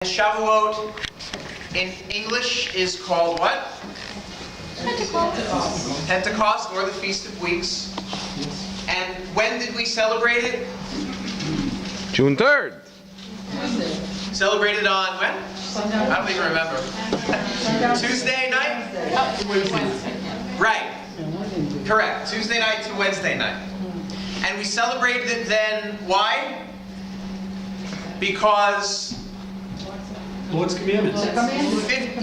Shavuot in English is called what? Pentecost, or the Feast of Weeks. And when did we celebrate it? June 3rd. Celebrated on when? I don't even remember. Tuesday night? Right. Correct. Tuesday night to Wednesday night. And we celebrated it then, why? Because Lord's commandments.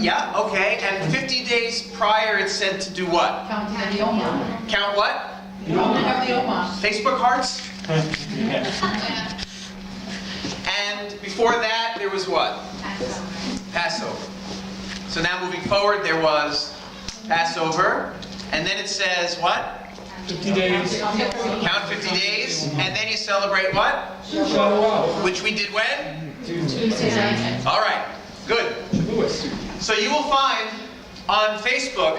yeah, okay. And 50 days prior it said to do what? Count what? Facebook hearts? And before that there was what? Passover. So now moving forward there was Passover. And then it says what? 50 days. Count 50 days. And then you celebrate what? Shabbat. Which we did when? Tuesday. All right. Good. So you will find on Facebook,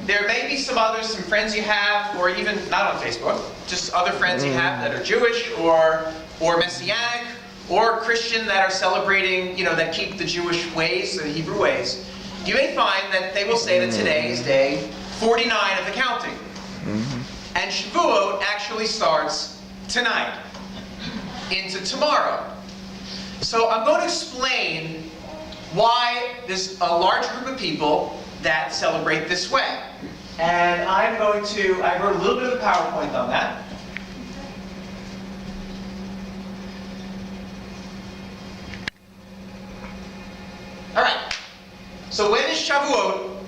there may be some others, some friends you have, or even not on Facebook, just other friends you have that are Jewish or Messianic or Christian that are celebrating, that keep the Jewish ways, the Hebrew ways. You may find that they will say that today is day 49 of the counting. And Shavuot actually starts tonight into tomorrow. So I'm going to explain why there's a large group of people that celebrate this way. And I wrote a little bit of a PowerPoint on that. All right. So when is Shavuot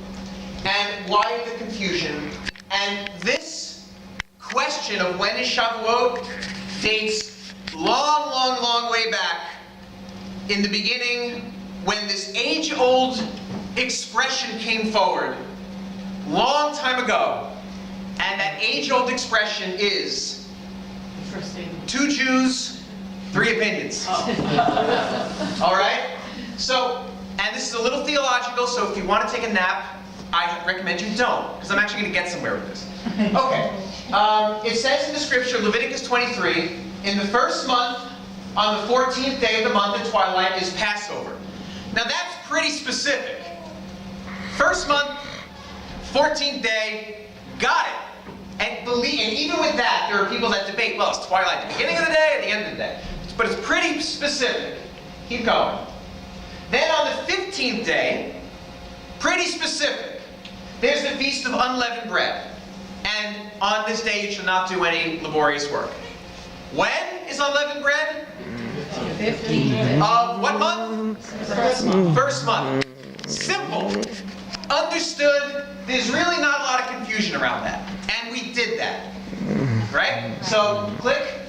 and why the confusion? And this question of when is Shavuot dates long way back in the beginning, when this age-old expression came forward, long time ago, and that age-old expression is 2 Jews, 3 opinions. All right? So, and this is a little theological, so if you want to take a nap, I recommend you don't, because I'm actually going to get somewhere with this. Okay. It says in the scripture, Leviticus 23, in the first month, on the 14th day of the month at twilight is Passover. Now that's pretty specific. First month, 14th day, got it. And even with that, there are people that debate, well, it's twilight at the beginning of the day, at the end of the day. But it's pretty specific. Keep going. Then on the 15th day, pretty specific. There's the Feast of Unleavened Bread. And on this day you shall not do any laborious work. When is unleavened bread? 15th. Of what month? First month. Simple. Understood. There's really not a lot of confusion around that. And we did that. Right? So, click.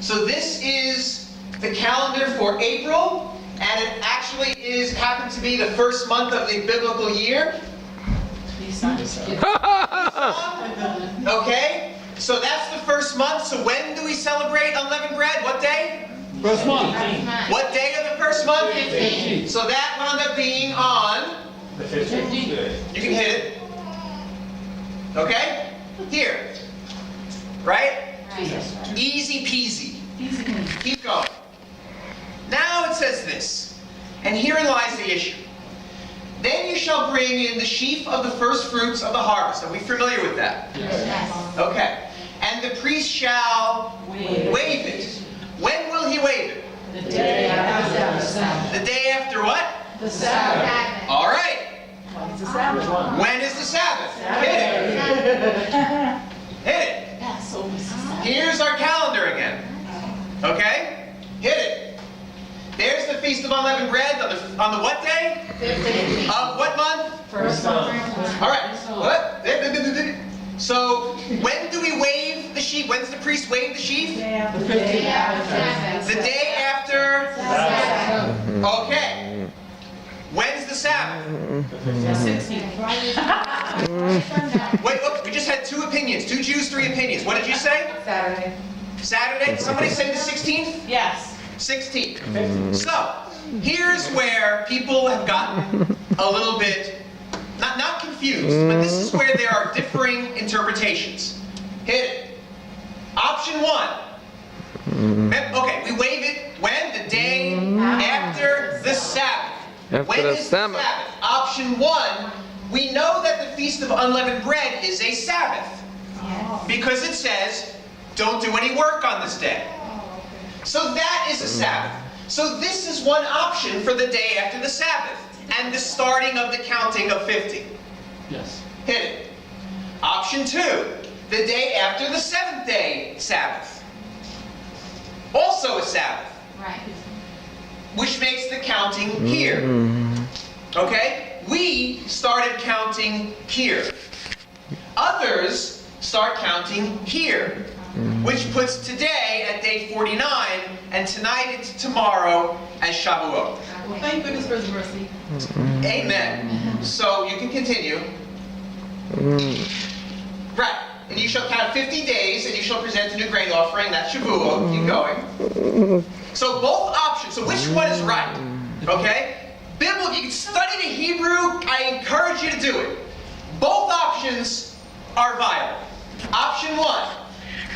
So this is the calendar for April. And it actually happens to be the first month of the biblical year. Okay? So that's the first month. So when do we celebrate unleavened bread? What day? First month. What day of the first month? 15th. So that wound up being on... The 15th. You can hit it. Okay? Here. Right? Easy peasy. Keep going. Now it says this. And herein lies the issue. Then you shall bring in the sheaf of the first fruits of the harvest. Are we familiar with that? Yes. Okay. And the priest shall wave it. When will he wave it? The day after the Sabbath. The day after what? The Sabbath. All right. When's the Sabbath? When is the Sabbath? Hit it. Here's our calendar again. Okay? Hit it. There's the Feast of Unleavened Bread on the what day? 15th. Of what month? First month. All right. What? So when do we wave the sheaf? When's the priest wave the sheaf? The day after. The day after? Sabbath. Okay. When's the Sabbath? The 16th. Wait, look, we just had 2 opinions. 2 Jews, 3 opinions. What did you say? Saturday. Saturday? Somebody say the 16th? Yes. 16th. So, here's where people have gotten a little bit, not confused, but this is where there are differing interpretations. Hit it. Option 1. Okay, we wave it when? The day After When the is the Sabbath. Sabbath? Option 1, we know that the Feast of Unleavened Bread is a Sabbath. Because it says, don't do any work on this day. So that is a Sabbath. So this is one option for the day after the Sabbath and the starting of the counting of 50. Yes. Hit it. Option 2, the day after the 7th day Sabbath. Also a Sabbath, Right. which makes the counting here. Okay? We started counting here. Others start counting here, which puts today at day 49 and tonight and tomorrow as Shavuot. Well, thank goodness for his mercy. Amen. So you can continue. Right. And you shall count 50 days, and you shall present a new grain offering. That's Shavuot. Keep going. So both options. So which one is right? Okay? Biblical, you can study the Hebrew. I encourage you to do it. Both options are viable. Option 1,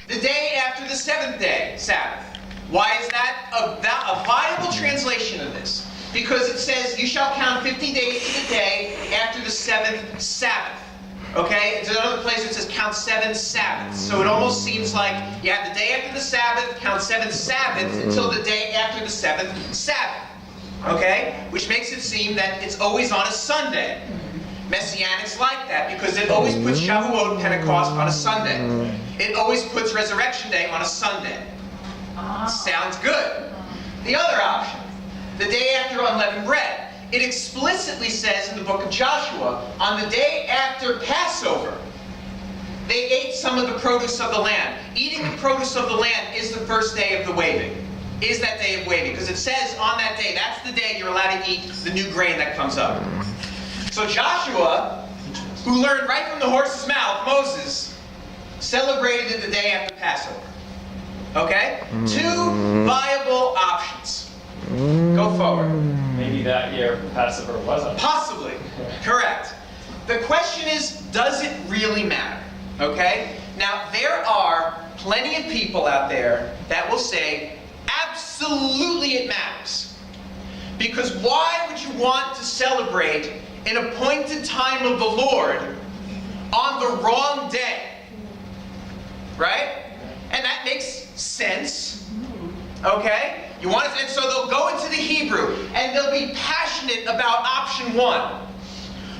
the day after the 7th day Sabbath. Why is that a viable translation of this? Because it says, you shall count 50 days to the day after the 7th Sabbath. Okay? There's another place that says count 7 Sabbaths. So it almost seems like you have the day after the Sabbath, count 7 Sabbaths until the day after the 7th Sabbath. Okay? Which makes it seem that it's always on a Sunday. Messianics like that because it always puts Shavuot, Pentecost, on a Sunday. It always puts Resurrection Day on a Sunday. Sounds good. The other option, the day after unleavened bread. It explicitly says in the book of Joshua, on the day after Passover, they ate some of the produce of the land. Eating the produce of the land is the first day of the waving. Is that day of waving. Because it says on that day, that's the day you're allowed to eat the new grain that comes up. So Joshua, who learned right from the horse's mouth, Moses, celebrated it the day after Passover. Okay? 2 viable options. Go forward. Maybe that year Passover wasn't. Possibly. Correct. The question is, does it really matter? Okay? Now, there are plenty of people out there that will say, absolutely it matters. Because why would you want to celebrate an appointed time of the Lord on the wrong day? Right? And that makes sense. Okay? You want to, and so they'll go into the Hebrew and they'll be passionate about option 1.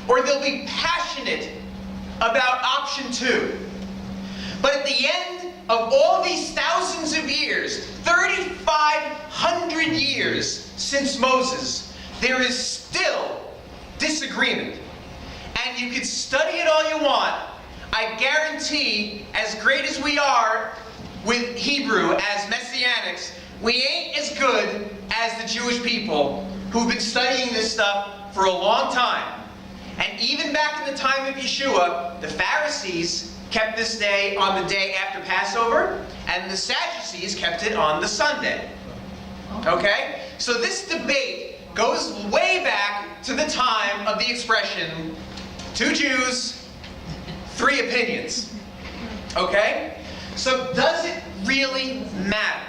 Or they'll be passionate about option 2. But at the end of all these thousands of years, 3,500 years since Moses, there is still disagreement. And you can study it all you want. I guarantee, as great as we are with Hebrew as Messianics, we ain't as good as the Jewish people who've been studying this stuff for a long time. And even back in the time of Yeshua, the Pharisees kept this day on the day after Passover, and the Sadducees kept it on the Sunday. Okay? So this debate goes way back to the time of the expression, 2 Jews, 3 opinions. Okay? So does it really matter?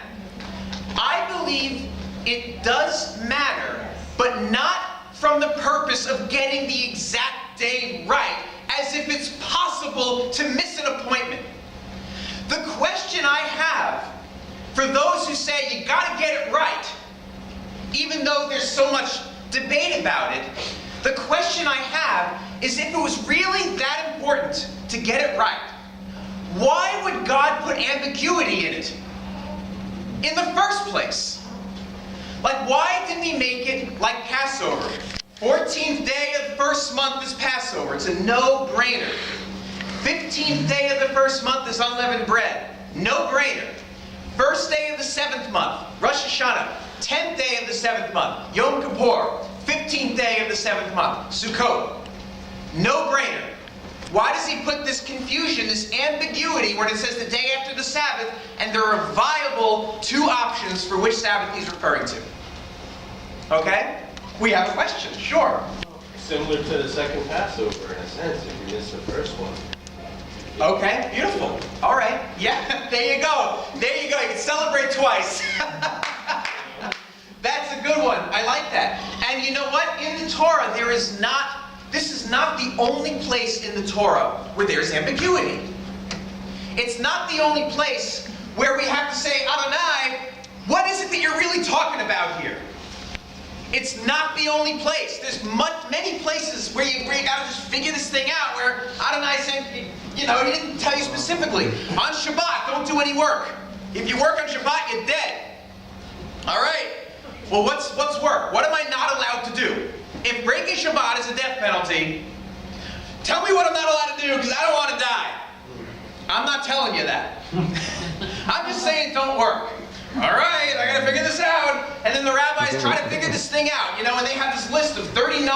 I believe it does matter, but not from the purpose of getting the exact day right, as if it's possible to miss an appointment. The question I have for those who say you gotta get it right, even though there's so much debate about it, the question I have is if it was really that important to get it right, why would God put ambiguity in it in the first place? Like, why didn't he make it like Passover? 14th day of the first month is Passover. It's a no-brainer. 15th day of the first month is unleavened bread. No-brainer. First day of the 7th month, Rosh Hashanah. 10th day of the 7th month, Yom Kippur. 15th day of the 7th month, Sukkot. No-brainer. Why does he put this confusion, this ambiguity, where it says the day after the Sabbath, and there are viable 2 options for which Sabbath he's referring to? Okay? We have a question, sure. Similar to the second Passover, in a sense, if you miss the first one. Okay, beautiful. All right, yeah, there you go. There you go, you can celebrate twice. That's a good one, I like that. And you know what? In the Torah, this is not the only place in the Torah where there's ambiguity. It's not the only place where we have to say, Adonai, what is it that you're really talking about here? It's not the only place. There's many places where you got to just figure this thing out, where Adonai said, he didn't tell you specifically. On Shabbat, don't do any work. If you work on Shabbat, you're dead. All right? Well, what's work? What am I not allowed to do? If breaking Shabbat is a death penalty, tell me what I'm not allowed to do, because I don't want to die. I'm not telling you that. I'm just saying don't work. All right, I got to figure this out. And then the rabbis try to figure this thing out, and they have this list of 39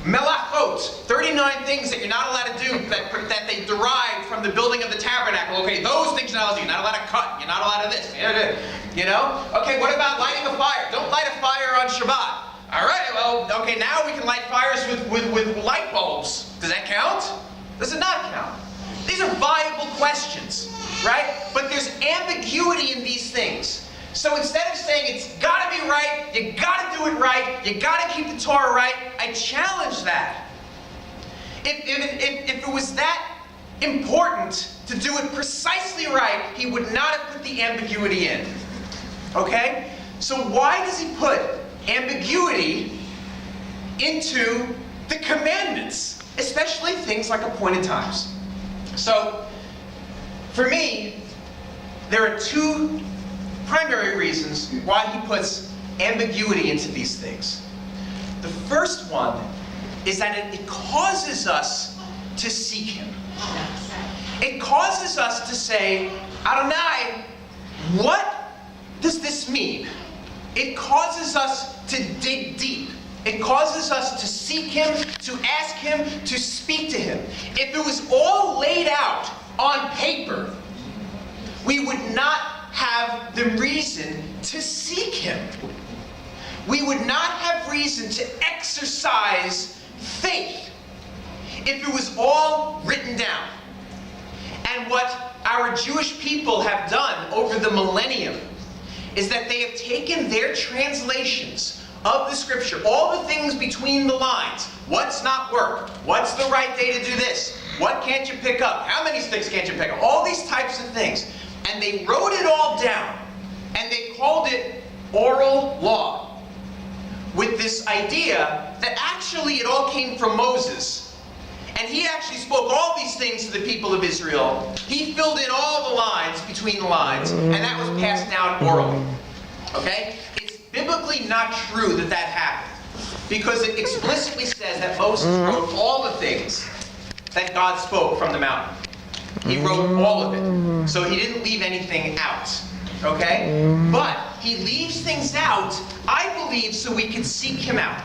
melachot, 39 things that you're not allowed to do that they derived from the building of the tabernacle. Okay, those things you're not allowed to do. You're not allowed to cut. You're not allowed to this. Okay, what about lighting a fire? Don't light a fire on Shabbat. All right, well, okay, now we can light fires with light bulbs. Does that count? Does it not count? These are viable questions, right? But there's ambiguity in these things. So instead of saying it's got to be right, you got to do it right, you got to keep the Torah right, I challenge that. If it was that important to do it precisely right, he would not have put the ambiguity in. Okay? So why does he put ambiguity into the commandments, especially things like appointed times? So, for me, there are two primary reasons why he puts ambiguity into these things. The first one is that it causes us to seek him. It causes us to say, Adonai, what does this mean? It causes us to dig deep. It causes us to seek him, to ask him, to speak to him. If it was all laid out on paper, we would not have the reason to seek him. We would not have reason to exercise faith if it was all written down. And what our Jewish people have done over the millennium is that they have taken their translations of the scripture, all the things between the lines. What's not work? What's the right day to do this? What can't you pick up? How many sticks can't you pick up? All these types of things. And they wrote it all down. And they called it oral law. With this idea that actually it all came from Moses. And he actually spoke all these things to the people of Israel. He filled in all the lines between the lines. And that was passed down orally. Okay? Biblically not true that happened, because it explicitly says that Moses wrote all the things that God spoke from the mountain. He wrote all of it, so he didn't leave anything out, okay? But he leaves things out, I believe, so we can seek him out.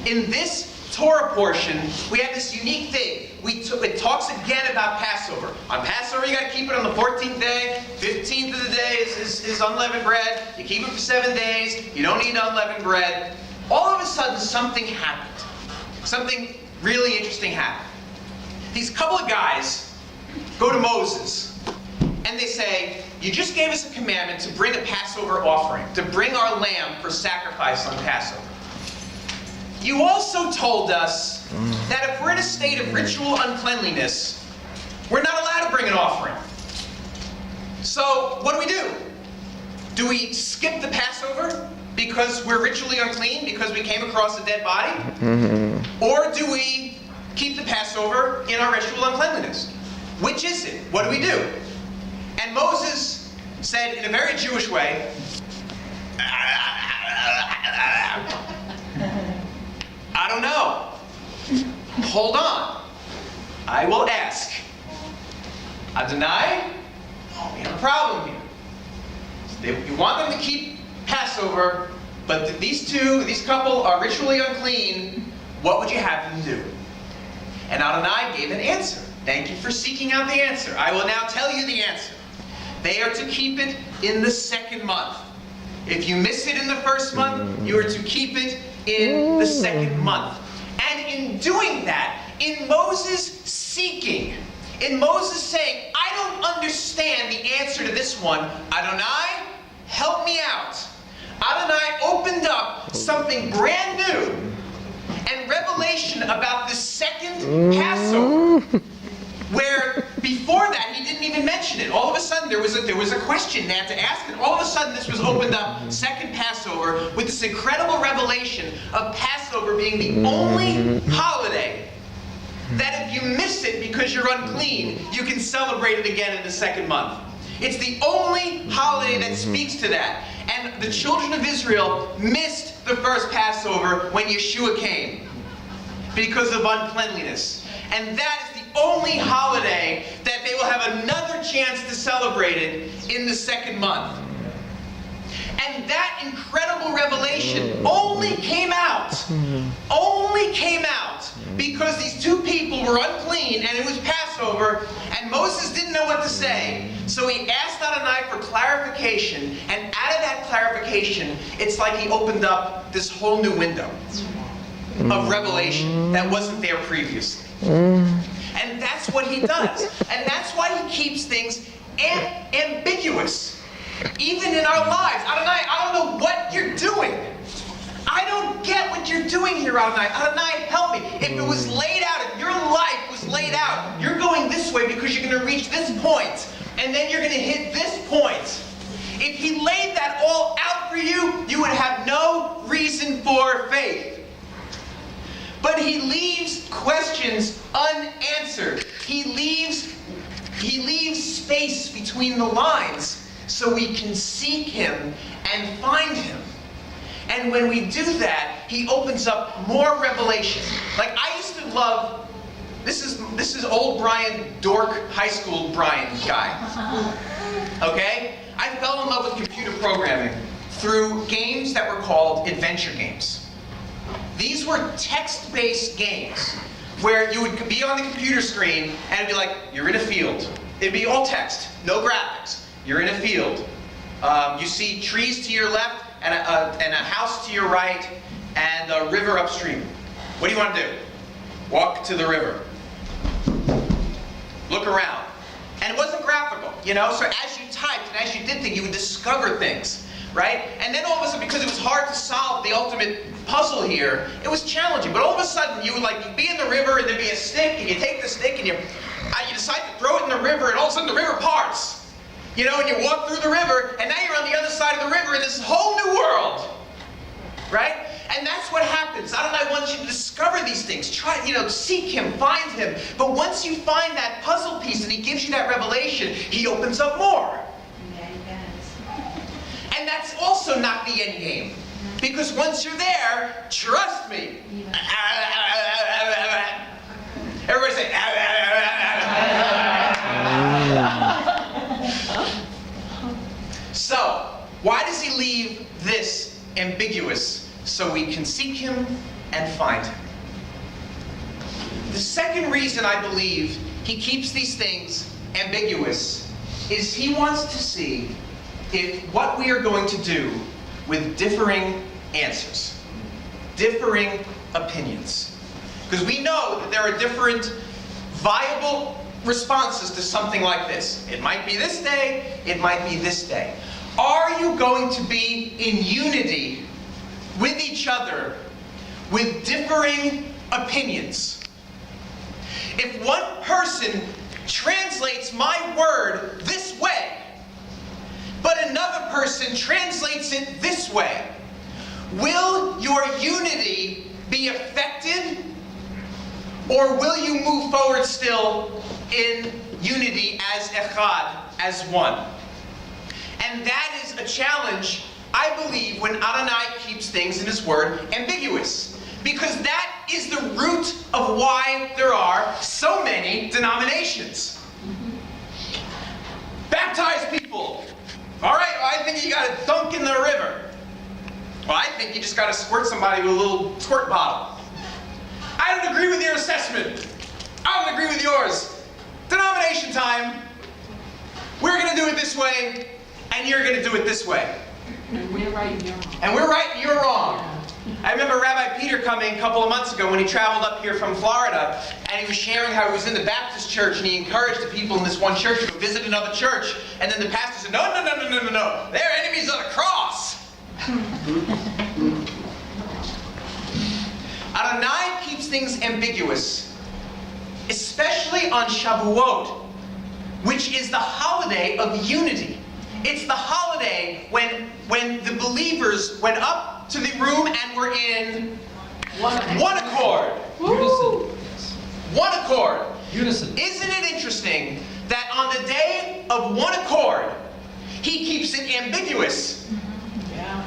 In this Torah portion, we have this unique thing. It talks again about Passover. On Passover, you got to keep it on the 14th day. 15th of the day is unleavened bread. You keep it for 7 days. You don't eat unleavened bread. All of a sudden, something happened. Something really interesting happened. These couple of guys go to Moses, and they say, you just gave us a commandment to bring a Passover offering, to bring our lamb for sacrifice on Passover. You also told us that if we're in a state of ritual uncleanliness, we're not allowed to bring an offering. So what do? Do we skip the Passover because we're ritually unclean, because we came across a dead body? Or do we keep the Passover in our ritual uncleanliness? Which is it? What do? And Moses said in a very Jewish way, I don't know. Hold on. I will ask. Adonai, we have a problem here. You want them to keep Passover, but these couple are ritually unclean. What would you have them do? And Adonai gave an answer. Thank you for seeking out the answer. I will now tell you the answer. They are to keep it in the second month. If you miss it in the first month, you are to keep it in the second month. And in doing that, in Moses seeking, in Moses saying, I don't understand the answer to this one, Adonai, help me out. Adonai opened up something brand new and revelation about the second Passover, where before that he didn't even mention it. All of a sudden there was a question they had to ask, and all of a sudden this was opened up, second Passover, with this incredible revelation of Passover being the only holiday that if you miss it because you're unclean, you can celebrate it again in the second month. It's the only holiday that speaks to that. And the children of Israel missed the first Passover when Yeshua came because of uncleanliness. And that is the only holiday that they will have another chance to celebrate it in the second month. And that incredible revelation only came out because these two people were unclean and it was Passover and Moses didn't know what to say. So he asked Adonai for clarification, and out of that clarification, it's like he opened up this whole new window of revelation that wasn't there previously. And that's what he does. And that's why he keeps things ambiguous. Even in our lives. Adonai, I don't know what you're doing. I don't get what you're doing here, Adonai. Adonai, help me. If it was laid out, if your life was laid out, you're going this way because you're going to reach this point, and then you're going to hit this point. If he laid that all out for you, you would have no reason for faith. But he leaves questions unanswered. He leaves space between the lines so we can seek him and find him. And when we do that, he opens up more revelation. Like, I used to love, this is old Brian, dork, high school Brian guy. Okay? I fell in love with computer programming through games that were called adventure games. These were text-based games where you would be on the computer screen and it'd be like, you're in a field. It'd be all text, no graphics. You're in a field. You see trees to your left and a house to your right and a river upstream. What do you want to do? Walk to the river. Look around. And it wasn't graphical, you know? So as you typed and as you did things, you would discover things, right? And then all of a sudden, because it was hard to solve the ultimate puzzle here, it was challenging. But all of a sudden, you would you'd be in the river and there'd be a stick, and you take the stick and you decide to throw it in the river, and all of a sudden the river parts. You know, and you walk through the river, and now you're on the other side of the river in this whole new world. Right? And that's what happens. Adonai wants you to discover these things. Try, seek him, find him. But once you find that puzzle piece and he gives you that revelation, he opens up more. Yeah, he does. And that's also not the end game. Because once you're there, trust me. Everybody say, So, why does he leave this ambiguous? So we can seek him and find him. The second reason I believe he keeps these things ambiguous is he wants to see if what we are going to do with differing answers, differing opinions. Because we know that there are different viable responses to something like this. It might be this day, it might be this day. Are you going to be in unity with each other with differing opinions? If one person translates my word this way, but another person translates it this way, will your unity be affected? Or will you move forward still in unity as echad, as one? And that is a challenge, I believe, when Adonai keeps things in his word ambiguous. Because that is the root of why there are so many denominations. Baptize people. All right, well, I think you got to dunk in the river. Well, I think you just got to squirt somebody with a little squirt bottle. I don't agree with your assessment. I don't agree with yours. Denomination time. We're going to do it this way, and you're going to do it this way. And we're right and you're wrong. And we're right and you're wrong. I remember Rabbi Peter coming a couple of months ago when he traveled up here from Florida, and he was sharing how he was in the Baptist church, and he encouraged the people in this one church to go visit another church. And then the pastor said, no. They're enemies of the cross. Adonai keeps things ambiguous, especially on Shavuot, which is the holiday of unity. It's the holiday when the believers went up to the room and were in one accord. Unison. One accord. Unison. Isn't it interesting that on the day of one accord, he keeps it ambiguous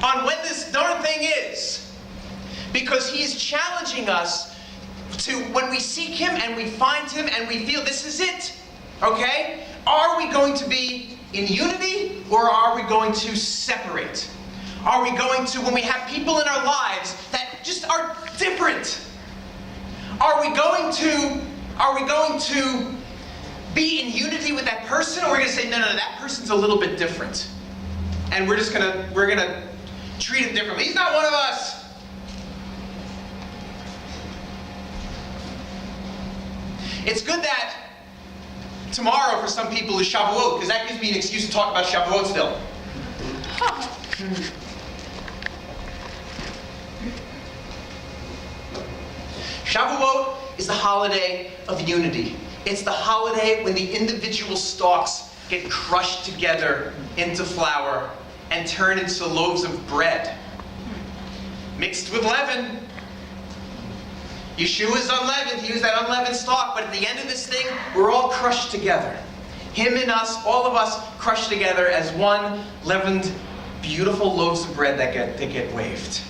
on when this darn thing is? Because he is challenging us to, when we seek him and we find him and we feel this is it, okay? Are we going to be in unity or are we going to separate? Are we going to, when we have people in our lives that just are different, are we going to be in unity with that person, or are we going to say, no, that person's a little bit different, and we're gonna treat him differently? He's not one of us. It's good that tomorrow for some people is Shavuot, because that gives me an excuse to talk about Shavuot still. Shavuot is the holiday of unity. It's the holiday when the individual stalks get crushed together into flour and turned into loaves of bread, mixed with leaven. Yeshua is unleavened. He was that unleavened stalk, but at the end of this thing, we're all crushed together. Him and us, all of us, crushed together as one leavened, beautiful loaves of bread that get waved.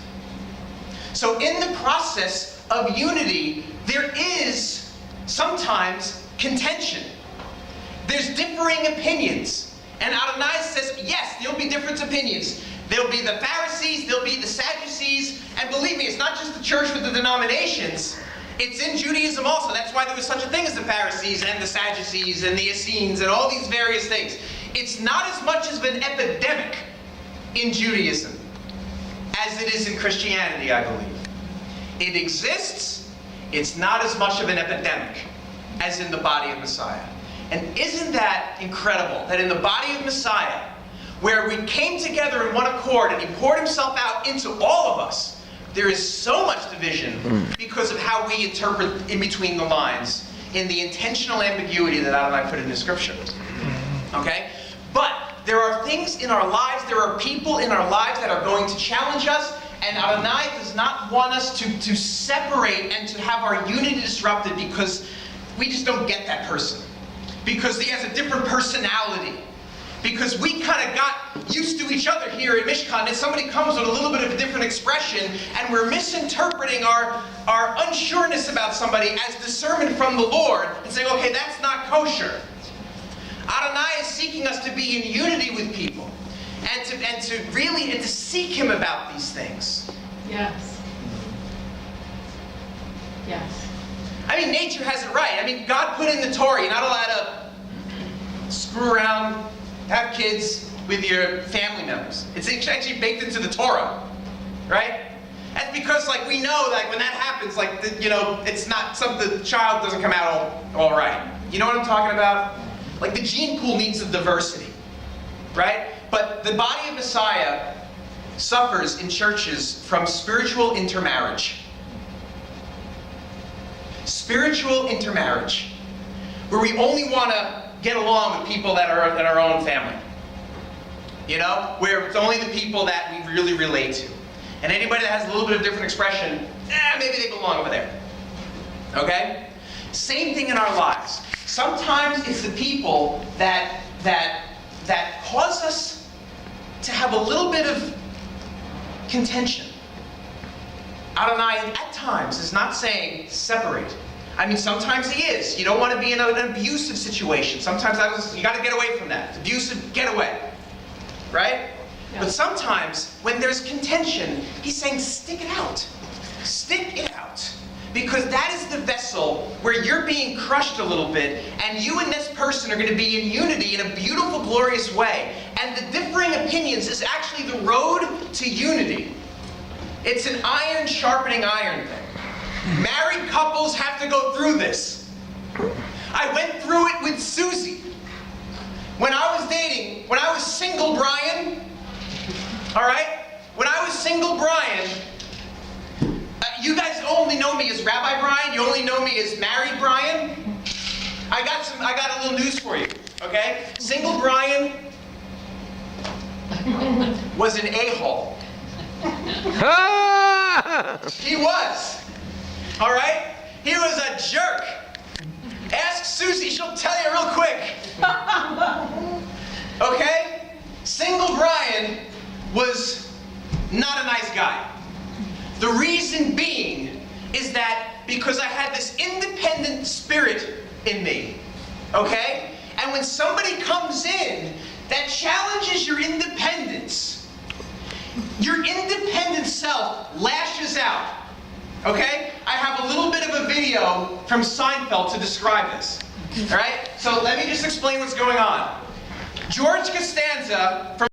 So in the process of unity, there is sometimes contention. There's differing opinions. And Adonai says, yes, there'll be different opinions. There'll be the Pharisees, there'll be the Sadducees, and believe me, it's not just the church with the denominations. It's in Judaism also. That's why there was such a thing as the Pharisees and the Sadducees and the Essenes and all these various things. It's not as much of an epidemic in Judaism as it is in Christianity, I believe. It exists. It's not as much of an epidemic as in the body of Messiah. And isn't that incredible that in the body of Messiah, where we came together in one accord and he poured himself out into all of us, there is so much division because of how we interpret in between the lines in the intentional ambiguity that Adonai put in the scripture. Okay? But there are things in our lives, there are people in our lives that are going to challenge us, and Adonai does not want us to separate and to have our unity disrupted because we just don't get that person. Because he has a different personality. Because we kind of got used to each other here at Mishkahn, and somebody comes with a little bit of a different expression, and we're misinterpreting our unsureness about somebody as discernment from the Lord, and saying, okay, that's not kosher. Adonai is seeking us to be in unity with people, and to seek him about these things. Yes. Yes. I mean, nature has it right. I mean, God put in the Torah, you're not allowed to screw around, have kids with your family members. It's actually baked into the Torah, right? That's because, like, we know, like, when that happens, like, it's not something, the child doesn't come out all right. You know what I'm talking about? Like, the gene pool needs some diversity, right? But the body of Messiah suffers in churches from spiritual intermarriage. Spiritual intermarriage, where we only want to get along with people that are in our own family. You know, where it's only the people that we really relate to. And anybody that has a little bit of different expression, maybe they belong over there. Okay? Same thing in our lives. Sometimes it's the people that cause us to have a little bit of contention. Adonai, at times, is not saying separate. I mean, sometimes he is. You don't want to be in an abusive situation. Sometimes you got to get away from that. It's abusive, get away. Right? Yeah. But sometimes, when there's contention, he's saying, stick it out. Stick it out. Because that is the vessel where you're being crushed a little bit, and you and this person are going to be in unity in a beautiful, glorious way. And the differing opinions is actually the road to unity. It's an iron sharpening iron thing. Married couples have to go through this. I went through it with Susie. When I was single Brian, all right? When I was single Brian, you guys only know me as Rabbi Brian. You only know me as married Brian. I got a little news for you, okay? Single Brian was an a-hole. He was. All right? He was a jerk. Ask Susie, she'll tell you real quick. Okay? Single Brian was not a nice guy. The reason being is that because I had this independent spirit in me. Okay? And when somebody comes in that challenges your independence, your independent self lashes out. Okay? I have a little bit of a video from Seinfeld to describe this. All right? So let me just explain what's going on. George Costanza from